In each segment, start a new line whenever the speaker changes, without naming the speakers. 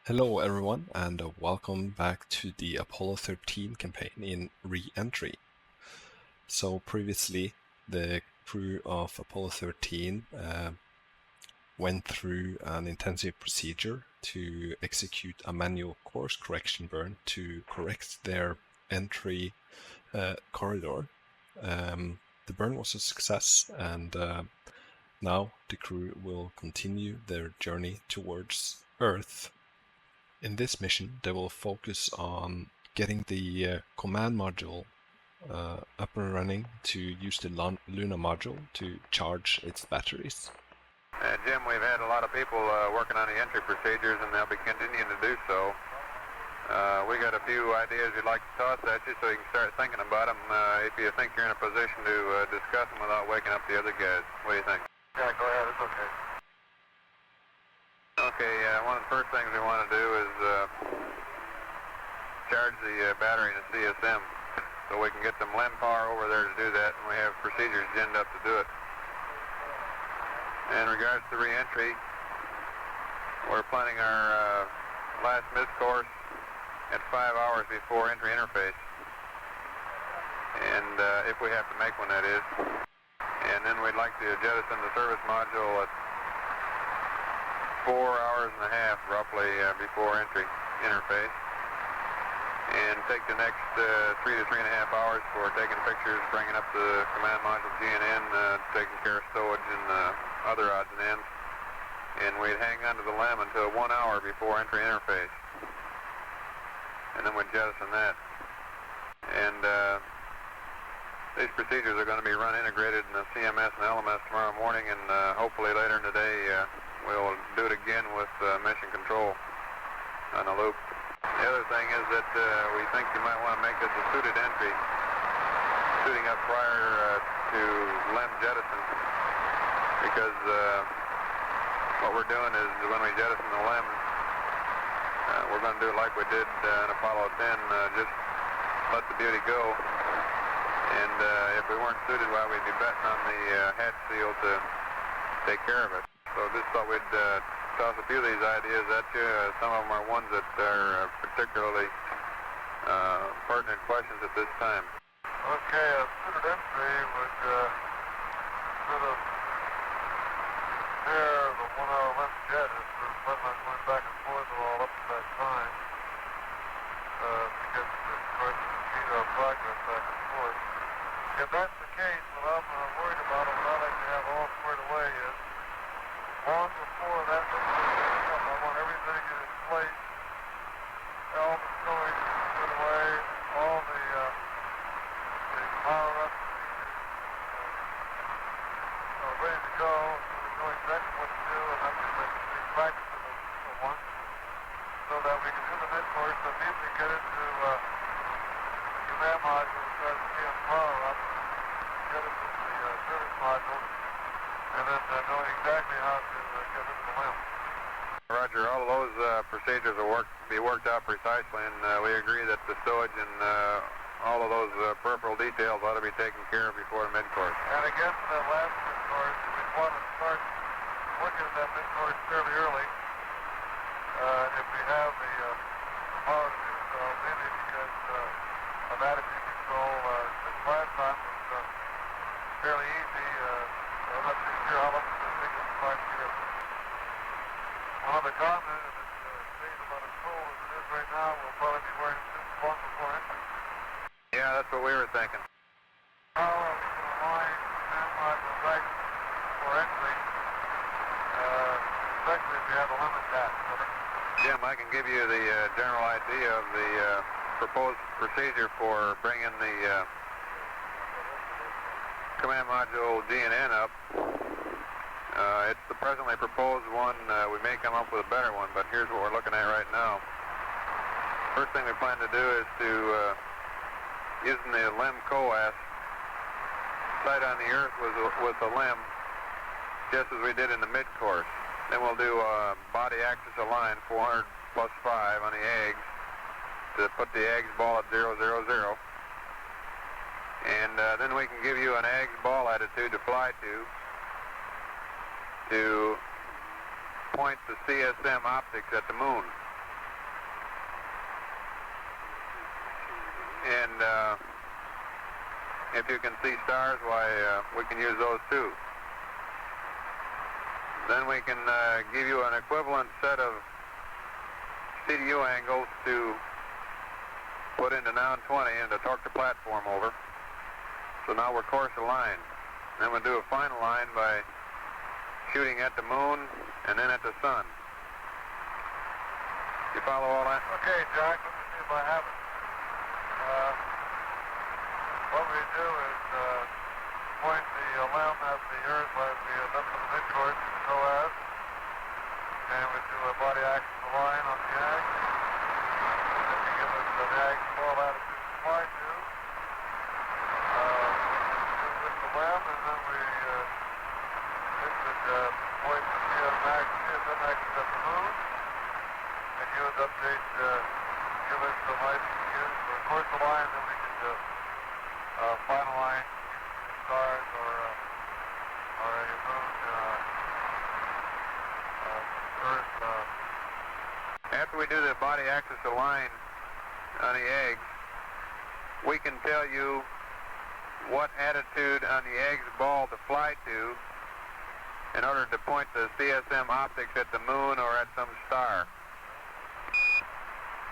Hello everyone, and welcome back to the Apollo 13 campaign in Reentry. So previously, the crew of Apollo 13 went through an intensive procedure to execute a manual course correction burn to correct their entry corridor. The burn was a success, and now the crew will continue their journey towards Earth. In this mission, they will focus on getting the command module up and running to use the Lunar Module to charge its batteries.
Jim, we've had a lot of people working on the entry procedures, and they'll be continuing to do so. We got a few ideas we'd like to toss at you so you can start thinking about them if you think you're in a position to discuss them without waking up the other guys. What do you think?
Yeah, go ahead. It's okay.
Okay, one of the first things we want to do is charge the battery in the CSM so we can get some LEM power over there to do that, and we have procedures ginned up to do it. In regards to re-entry, we're planning our last mid-course at 5 hours before entry interface, and if we have to make one, that is. And then we'd like to jettison the service module at 4 hours and a half, roughly, before entry interface, and take the next 3 to 3.5 hours for taking pictures, bringing up the command module GNN, taking care of stowage and other odds and ends, and we'd hang onto the LEM until 1 hour before entry interface, and then we'd jettison that. And these procedures are going to be run integrated in the CMS and LMS tomorrow morning, and hopefully later in the day we'll do it again with mission control on the loop. The other thing is that we think you might want to make this a suited entry, suiting up prior to LEM jettison, because what we're doing is when we jettison the LEM, we're going to do it like we did in Apollo 10, just let the beauty go. And if we weren't suited, well, we'd be betting on the hatch seal to take care of it. So just thought we'd toss a few of these ideas at you. Some of them are ones that are particularly pertinent questions at this time.
Okay, a suited entry would sort of pair the 1 hour LEM jet if we're planning on going back and forth all up to that time, because of course to impede our progress back and forth. If that's the case, what I'm worried about and what I'd like to have all squared away is long before that I want everything in its place, all the stowage put away, all the power up ready to go, so we know exactly what to do, and I'm just making practice for once, so that we can do the mid-course and immediately get into the command module and start seeing power up, get into the service module, and then knowing exactly how to get into the LEM.
Roger, all of those procedures will be worked out precisely, and we agree that the stowage and all of those peripheral details ought to be taken care of before the mid-course.
And again, for that last mid-course, we want to start working at that mid-course fairly early. If we have the power to do so, mainly because of attitude control. This last time was fairly easy. I'm not too sure how much it's going to take us to find here. One other comment, if it stays about as cold as it is right now, we'll probably be wearing suits long before entry.
Yeah, that's what we were thinking.
Oh, we can align command module right before entry, especially if you have a limit tap.
Jim, I can give you the general idea of the proposed procedure for bringing the command module GNN up. It's the presently proposed one. We may come up with a better one, but here's what we're looking at right now. First thing we plan to do is to, using the LEM coas, sight on the Earth with the LEM, just as we did in the mid-course. Then we'll do a body axis align 400 plus 5 on the eggs to put the eggs ball at 0, 0, 0. And then we can give you an eggs ball attitude to fly to point the CSM optics at the moon. and if you can see stars, why we can use those too. Then we can give you an equivalent set of CDU angles to put into noun 20 and to torque the platform over. So now we're course aligned. Then we'll do a final line by shooting at the moon and then at the sun. You follow all that?
Okay, Jack, let me see if I have it. What we do is point the lamp at the Earth by the left of the midcourse, so as, and we do a body axis line on the ag. Then you give us an ag 12 latitude to fly to. With the lamp, and then we point the CSM axis at the moon. And you would update, give us the light we can use for course of line, then we can do final line using stars or a moon, Earth.
After we do the body axis align on the eggs, we can tell you what attitude on the egg's ball to fly to in order to point the CSM optics at the moon or at some star.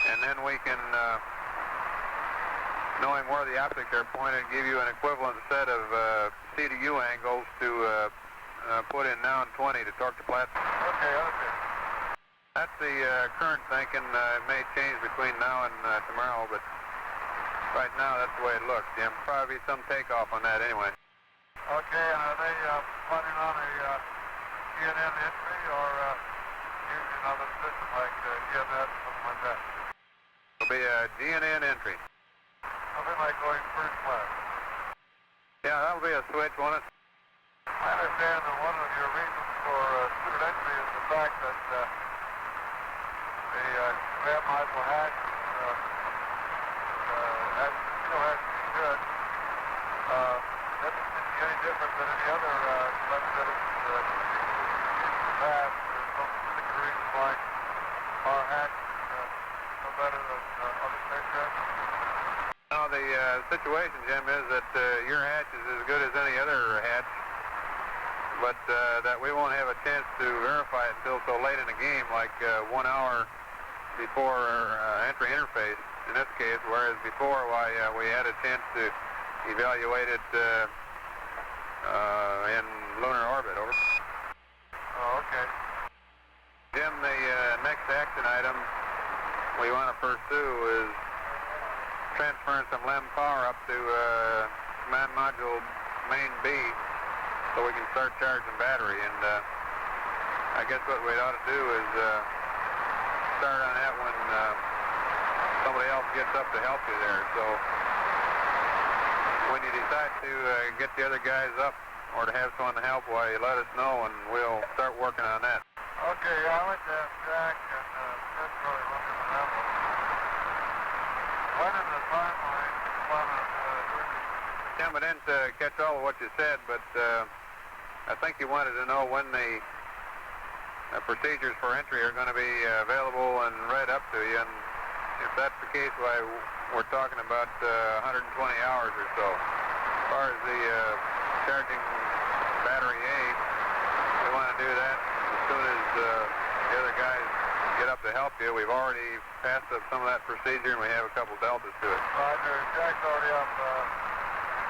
And then we can, knowing where the optics are pointed, give you an equivalent set of CDU angles to put in noun 20 to torque the platform.
Okay, okay.
That's the current thinking. It may change between now and tomorrow, but right now that's the way it looks, Jim. Probably some takeoff on that anyway.
Okay, and are they running on a CNN entry or using another system like EMS, something like that?
It'll be a GNN entry.
Something like going first class.
Yeah, that'll be a switch, won't it?
I understand that one of your reasons for student entry is the fact that the command module hatch still has to be good. That doesn't seem to be any different than any other button that is fast. There's some particular reason why our hatch is no better than other spacecraft.
Now, the situation, Jim, is that your hatch is as good as any other hatch, but that we won't have a chance to verify it until so late in the game, like 1 hour before entry interface, in this case, whereas before, why, we had a chance to evaluate it in lunar orbit, over.
Oh, okay.
Jim, the next action item we want to pursue is transferring some LEM power up to command module main B so we can start charging battery. And I guess what we ought to do is start on that when somebody else gets up to help you there. So when you decide to get the other guys up or to have someone to help, why, you let us know and we'll start working on that.
Okay, yeah, I'd like to have Jack and Chris really look into that one. When in the timeline do you want to
Tim, I didn't catch all of what you said, but I think you wanted to know when the procedures for entry are going to be available and read up to you, and if that's the case, why, we're talking about 120 hours or so. As far as the charging battery A, we want to do that as soon as the other guys get up to help you. We've already passed up some of that procedure, and we have a couple deltas to it.
Roger, Jack's already up.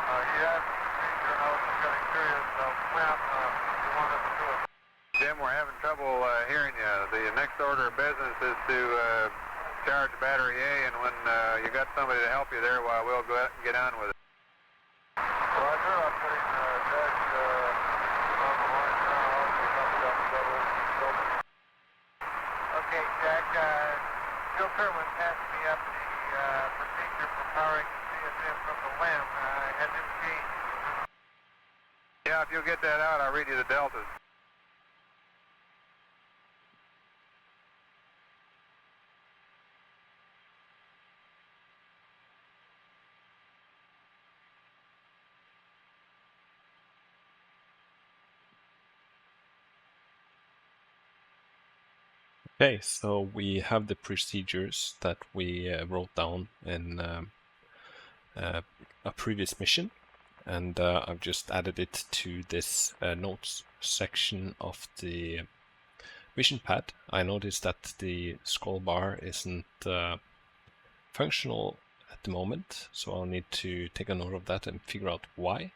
He has the procedure, and I was just getting curious when you want us to do it.
Jim, we're having trouble hearing you. The next order of business is to charge battery A, and when you got somebody to help you there, well, we'll get on with it.
Roger, I'm putting Jack on the line now. Okay, Jack, Bill Kerwin passed me up the procedure for powering the CSM from the LEM. Has it changed?
Yeah, if you'll get that out, I'll read you the deltas.
Okay, so we have the procedures that we wrote down in a previous mission, and I've just added it to this notes section of the mission pad. I noticed that the scroll bar isn't functional at the moment, so I'll need to take a note of that and figure out why.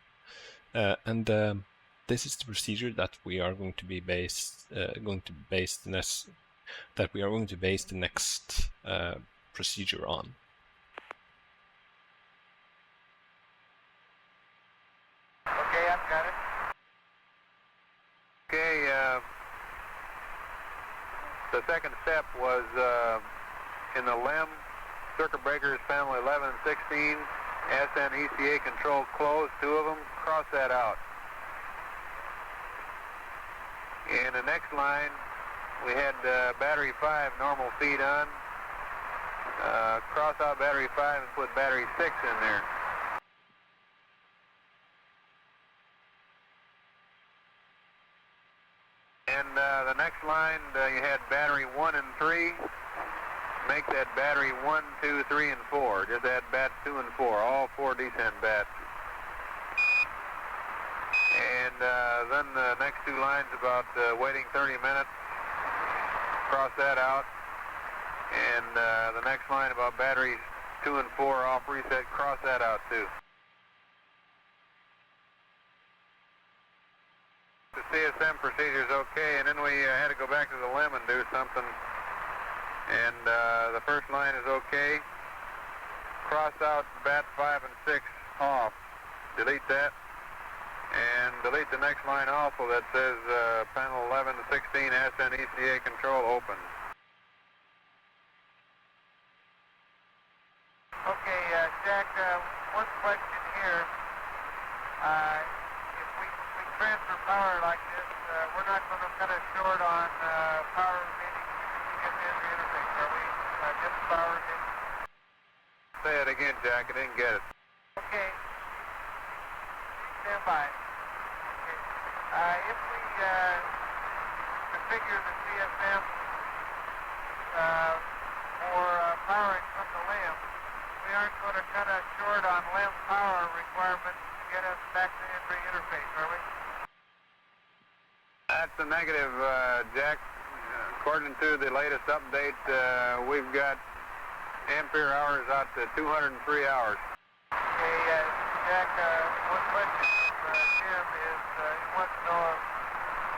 This is the procedure that we are going to be base the next procedure on.
Okay, I've got it.
Okay, the second step was in the LEM circuit breakers family 11 and 16, SN ECA control closed, 2 of them, cross that out. In the next line, we had battery 5 normal feed on. Cross out battery 5 and put battery 6 in there. And the next line, you had battery 1 and 3. Make that battery 1, 2, 3, and 4. Just add bat 2 and 4, all 4 descent bats. And then the next 2 lines about waiting 30 minutes, cross that out. And the next line about batteries 2 and 4 off reset, cross that out too. The CSM procedure is okay, and then we had to go back to the LEM and do something. And the first line is okay. Cross out bat 5 and 6 off. Delete that. And delete the next line also that says panel 11 to 16 SN ECA control open.
Okay, Jack, one question here. If we transfer power like this, we're not going to cut it short on power remaining in the interface, are we? Just power remaining?
Say it again, Jack. I didn't get it.
Okay. Stand by. Okay. If we configure the CSM for powering from the LEM, we aren't going to cut us short on LEM power requirements to get us back to entry interface, are we?
That's a negative, Jack. According to the latest update, we've got ampere hours out to 203 hours.
Okay, Jack, one question from Jim is he wants to know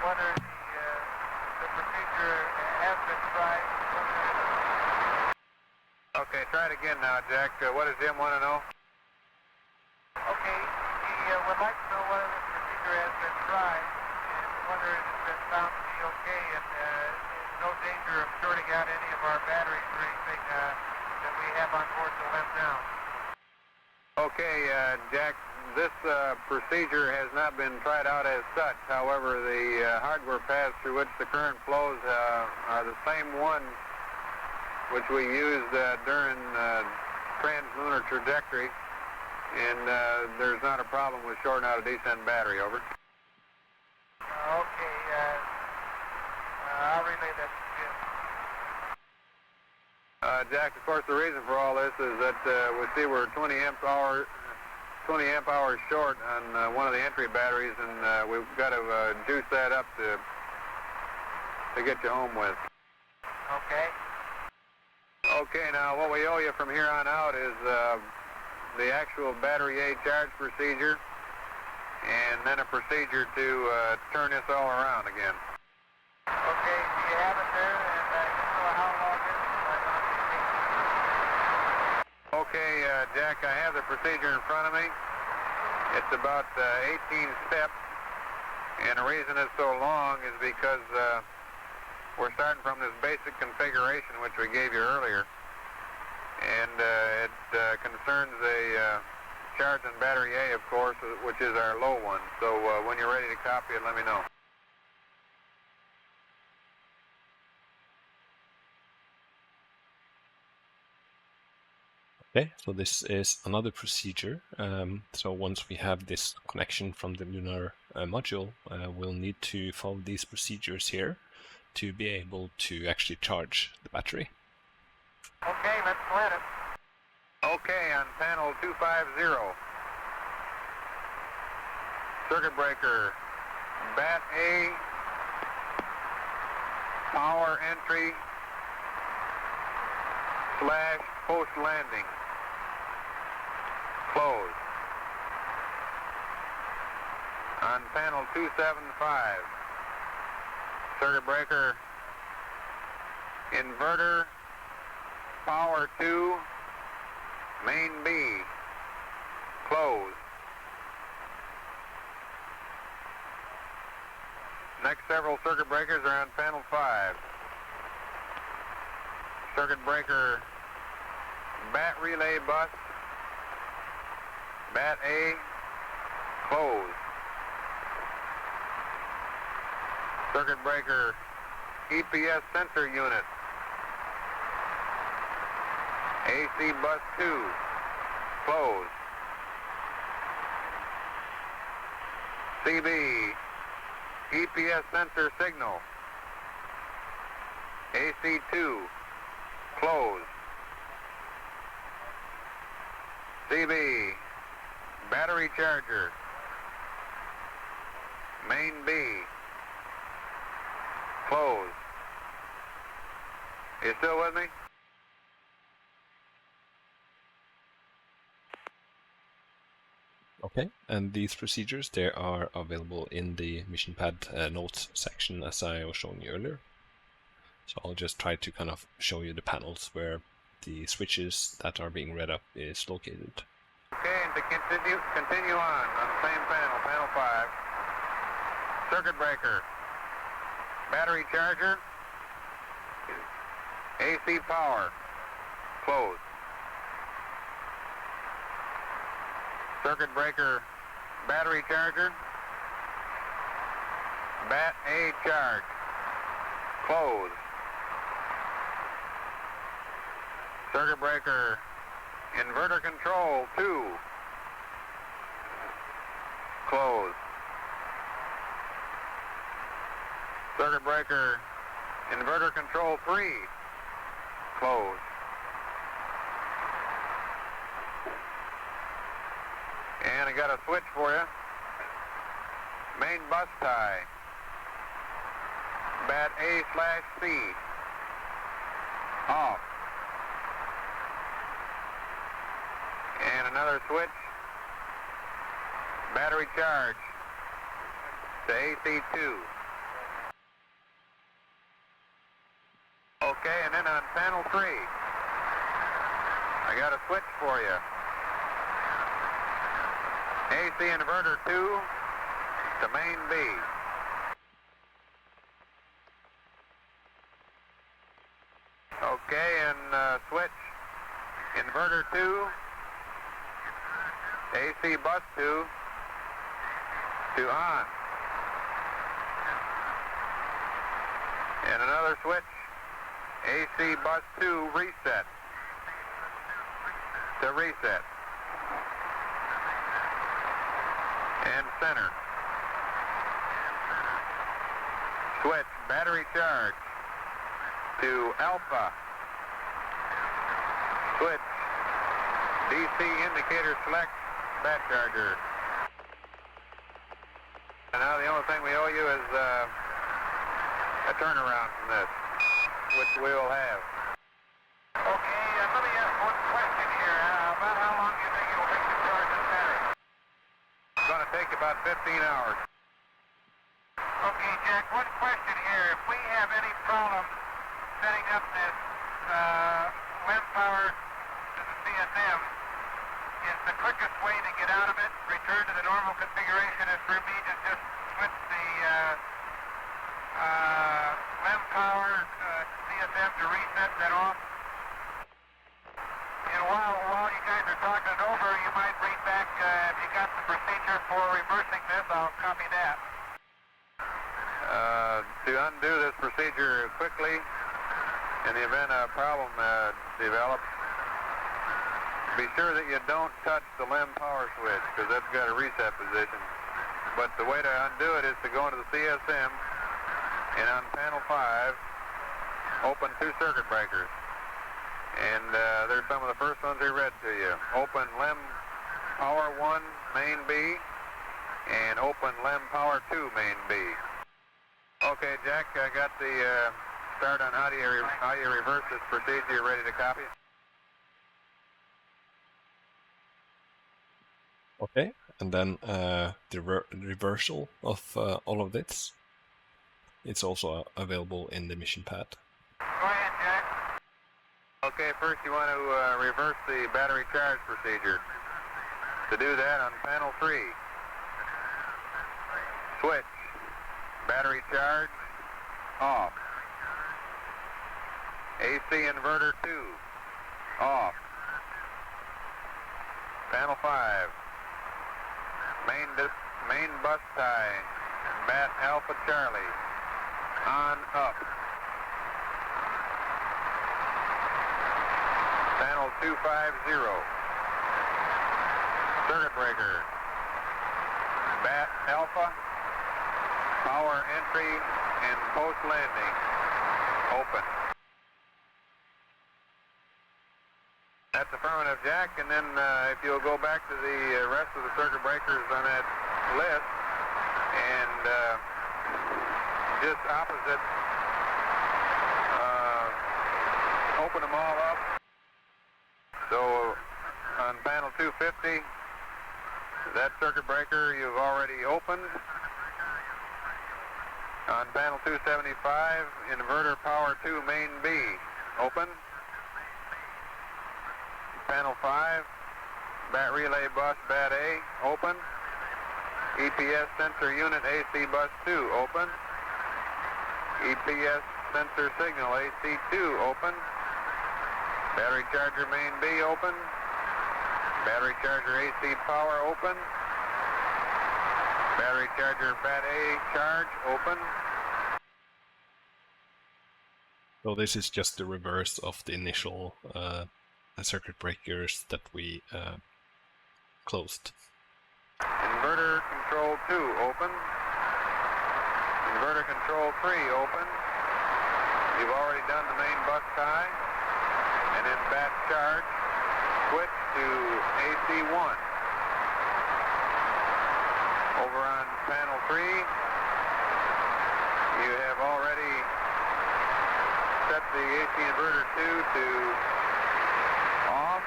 whether the procedure has been tried.
Okay, try it again now, Jack. What does Jim want to know?
Okay, he would like to know whether the procedure has been tried and whether it has been found to be okay and no danger of shorting out any of our batteries or anything that we have on board the LEM now.
Okay, Jack, this procedure has not been tried out as such. However, the hardware paths through which the current flows are the same one which we used during trans-lunar trajectory, and there's not a problem with shorting out a descent battery, over.
Okay, I'll relay that to Jim.
Jack, of course, the reason for all this is that we see we're 20 amp hours short on one of the entry batteries, and we've got to juice that up to get you home with.
Okay.
Okay, now what we owe you from here on out is the actual battery A charge procedure, and then a procedure to turn this all around again.
Okay, do you have it there, and you know how long it is?
Okay, Jack, I have the procedure in front of me. It's about 18 steps, and the reason it's so long is because we're starting from this basic configuration which we gave you earlier, and it concerns a charge on battery A, of course, which is our low one. So when you're ready to copy it, let me know.
Okay, so this is another procedure. So once we have this connection from the Lunar Module, we'll need to follow these procedures here to be able to actually charge the battery.
Okay, let's let it.
Okay, on panel 250. Circuit breaker, bat A, power entry / post landing, closed. On panel 275, circuit breaker, inverter, power 2, main B, closed. Next several circuit breakers are on panel 5. Circuit breaker, bat relay bus, bat A, closed. Circuit breaker, EPS sensor unit, AC bus 2, closed. CB, EPS sensor signal, AC2, closed. CB, battery charger, main B, closed. You still with me?
Okay, and these procedures, they are available in the mission pad notes section as I was showing you earlier. So I'll just try to kind of show you the panels where the switches that are being read up is located.
Okay, and to continue on the same panel, panel 5, circuit breaker, battery charger, AC power, closed. Circuit breaker, battery charger, bat A charge, closed. Circuit breaker, inverter control 2, closed. Circuit breaker, inverter control 3, closed. And I got a switch for you. Main bus tie, bat A/C, off. And another switch, battery charge to AC2. Okay, and then on panel 3, I got a switch for you. AC inverter 2 to main B. Okay, and switch inverter 2, AC bus 2 to on. And another switch, AC bus 2 reset to reset. And center. Switch battery charge to alpha. Switch DC indicator select bat charger. And now the only thing we owe you is a turnaround from this, which we will have.
Okay, let me ask one question here. About how long do you think it will take to charge this battery?
It's going to take about 15 hours.
Okay, Jack, one question here. If we have any problem setting up this LEM power to the CSM, is the quickest way to get out of it, return to the normal configuration, is for me to just switch the LEM power CSM to reset that off? And while you guys are talking it over, you might read back if you got the procedure for reversing this. I'll copy that.
To undo this procedure quickly, in the event a problem develops, be sure that you don't touch the LEM power switch, because that's got a reset position. But the way to undo it is to go into the CSM, and on panel 5, open 2 circuit breakers. And there's some of the first ones we read to you. Open LEM Power 1, Main B, and open LEM Power 2, Main B. Okay, Jack, I got the start on how do you reverse this procedure. You ready to copy?
Okay, and then the reversal of all of this. It's also available in the mission pad.
Go ahead, Jack.
Okay, first you want to reverse the battery charge procedure. To do that, on panel 3, switch, battery charge, off. AC inverter 2, off. Panel 5, main bus tie, bat Alpha Charlie, on up. Panel 250, circuit breaker, bat Alpha, power entry and post landing, open. That's affirmative, Jack, and then if you'll go back to the rest of the circuit breakers on that list, and just opposite, open them all up. So on panel 250, that circuit breaker you've already opened. On panel 275, inverter power 2 main B, open. Panel 5, bat relay bus bat A, open. EPS sensor unit AC bus 2, open. EPS sensor signal AC2, open. Battery charger main B, open. Battery charger AC power, open. Battery charger bat A charge, open.
So this is just the reverse of the initial circuit breakers that we closed.
Inverter control 2, open. Inverter control 3, open. You've already done the main bus tie. And then bat charge, switch to AC1. Over on panel 3, you have already set the AC inverter 2 to off.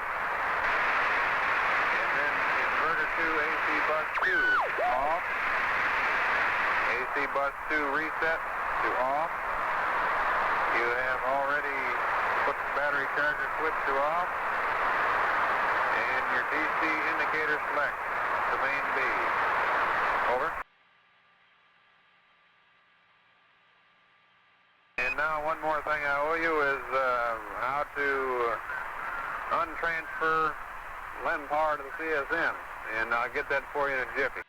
And then inverter 2 AC bus 2 off. AC bus 2 reset to off. You have already put the battery charger switch to off. And your DC indicator select to main B. Over. And now one more thing I owe you is how to untransfer LEM power to the CSM. And I'll get that for you in a jiffy.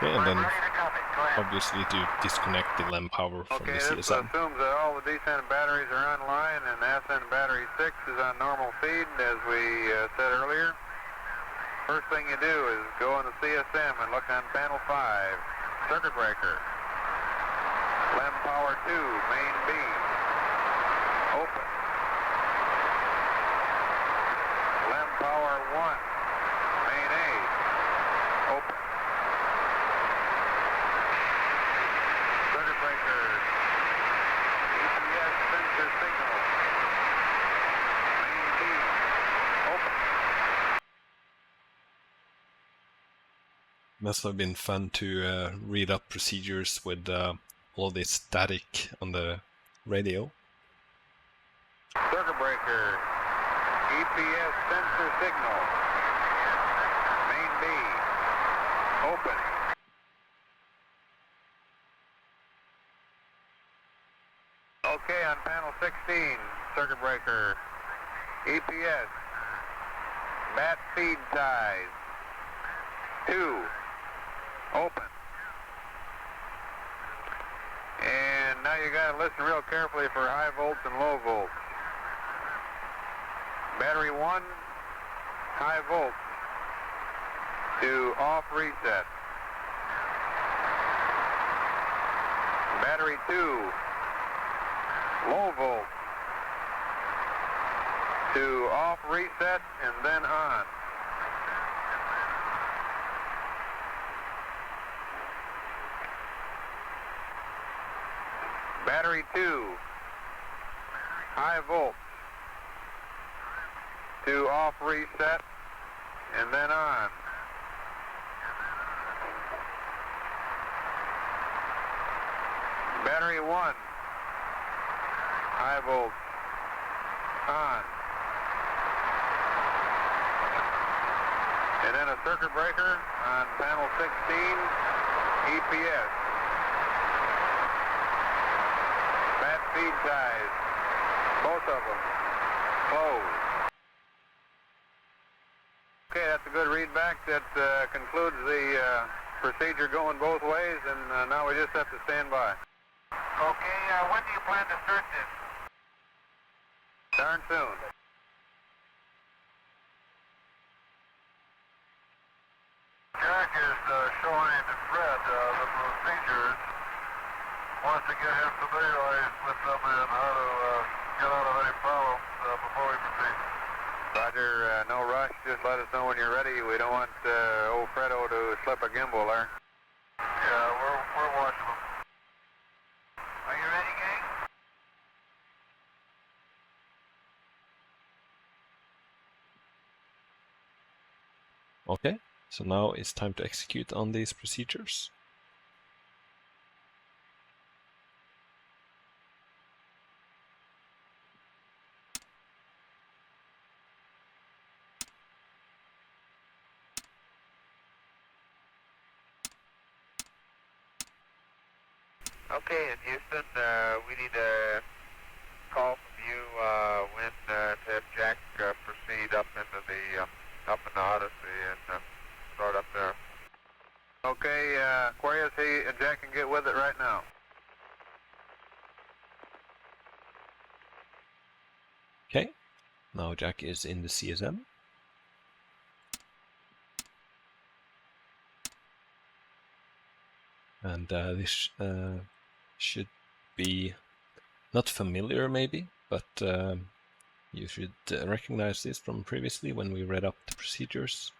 Okay, and then obviously to disconnect the LEM power from
Okay,
the
this
CSM.
assumes that all the descent batteries are online and ascent battery 6 is on normal feed, as we said earlier. First thing you do is go on the CSM and look on panel 5, circuit breaker. LEM power 2, main B, open. LEM power 1, main A, open. Circuit breaker, EPS sensor signal, main B, open.
Must have been fun to read up procedures with all this static on the radio.
Circuit breaker, EPS sensor signal, main B, open. Okay, on panel 16, circuit breaker, EPS, bat feed ties, 2, open. And now you got to listen real carefully for high volts and low volts. Battery 1, high volts to off reset. Battery 2, low volt, to off reset and then on. Battery 2, high volt, to off reset and then on. Battery 1, high volt, on. And then a circuit breaker on panel 16, EPS. Bat feed ties, both of them, closed. Okay, that's a good readback. That concludes the procedure going both ways, and now we just have to stand by.
Okay, when do you plan to start this?
Darn soon.
Jack is showing Fred the procedures. Wants to get him familiarized with them and how to get out of any problems before we proceed.
Roger, no rush. Just let us know when you're ready. We don't want old Fredo to slip a gimbal there.
Yeah, we're watching them. Are you ready, gang?
Okay, so now it's time to execute on these procedures.
Okay, in Houston, we need a call from you when to have Jack proceed up in the Odyssey and start up there.
Okay, Aquarius, Jack can get with it right now.
Okay, now Jack is in the CSM. And this should be not familiar maybe, but you should recognize this from previously when we read up the procedures.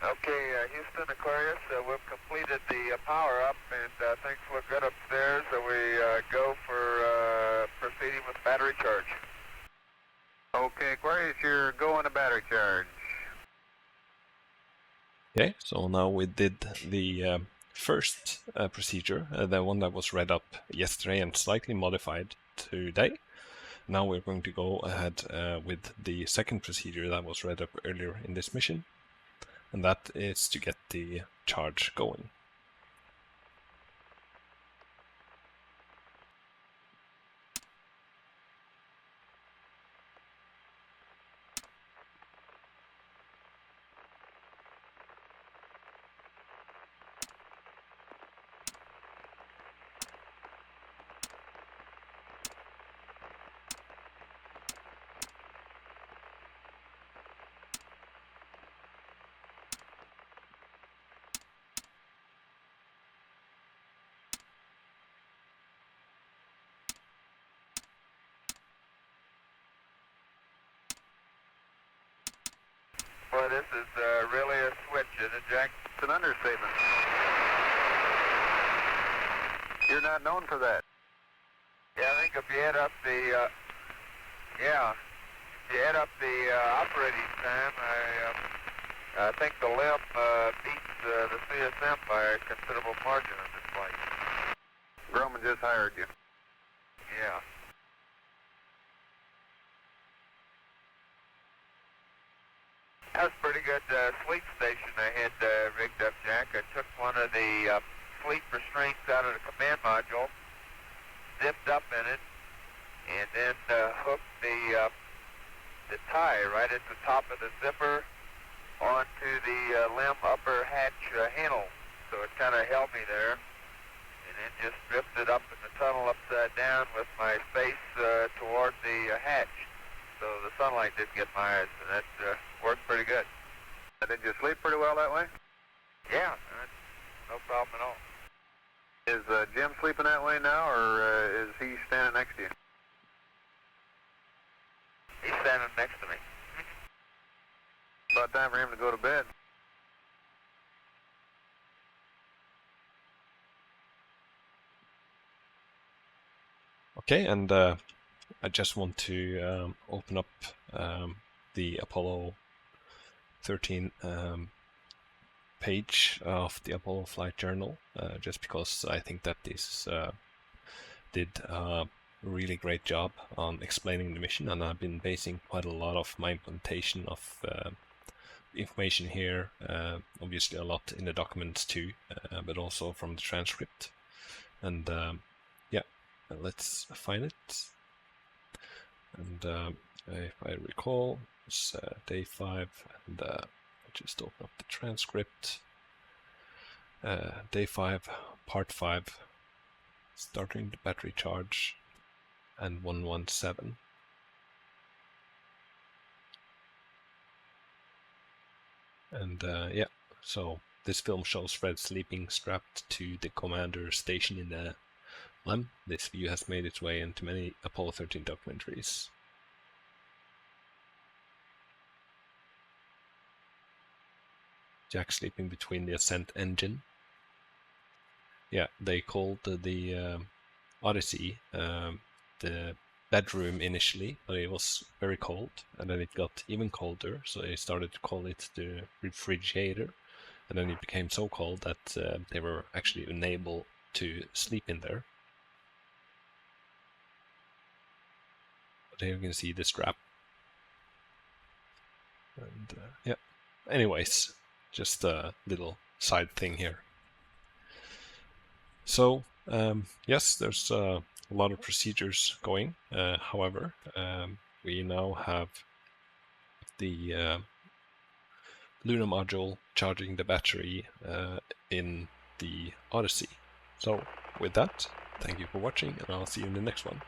Okay, Houston, Aquarius, we've completed the power up and things look good upstairs, so we go for proceeding with battery charge.
Okay, Aquarius, you're going to battery charge.
Okay, so now we did the first procedure, the one that was read up yesterday and slightly modified today. Now we're going to go ahead with the second procedure that was read up earlier in this mission, and that is to get the charge going.
Boy, this is really a switch, isn't it, Jack?
It's an understatement. You're not known for that.
Yeah, I think if you add up the, operating time, I think the LEM beats the CSM by a considerable margin in this flight.
Grumman just hired you.
Yeah. That was a pretty good sleep station I had rigged up, Jack. I took one of the sleep restraints out of the command module, zipped up in it, and then hooked the tie right at the top of the zipper onto the LEM upper hatch handle. So it kind of held me there, and then just drifted up in the tunnel upside down with my face toward the hatch. So the sunlight didn't get my eyes, and that worked pretty good.
Did you sleep pretty well that way?
Yeah, no problem at all.
Is Jim sleeping that way now, or is he standing next to you?
He's standing next to me.
About time for him to go to bed.
Okay, and I just want to open up the Apollo 13 page of the Apollo Flight Journal, just because I think that this did a really great job on explaining the mission, and I've been basing quite a lot of my implementation of information here, obviously a lot in the documents too, but also from the transcript. And yeah, let's find it. And if I recall, it's day 5, and I just open up the transcript. Day 5, part 5, starting the battery charge, and 117. And yeah, so this film shows Fred sleeping strapped to the commander station in the LEM. This view has made its way into many Apollo 13 documentaries. Jack sleeping between the ascent engine. Yeah, they called the Odyssey the bedroom initially, but it was very cold, and then it got even colder, so they started to call it the refrigerator, and then it became so cold that they were actually unable to sleep in there. But here you can see the strap. And yeah, anyways, just a little side thing here. So yes, there's a lot of procedures going. However, we now have the Lunar Module charging the battery in the Odyssey. So with that, thank you for watching, and I'll see you in the next one.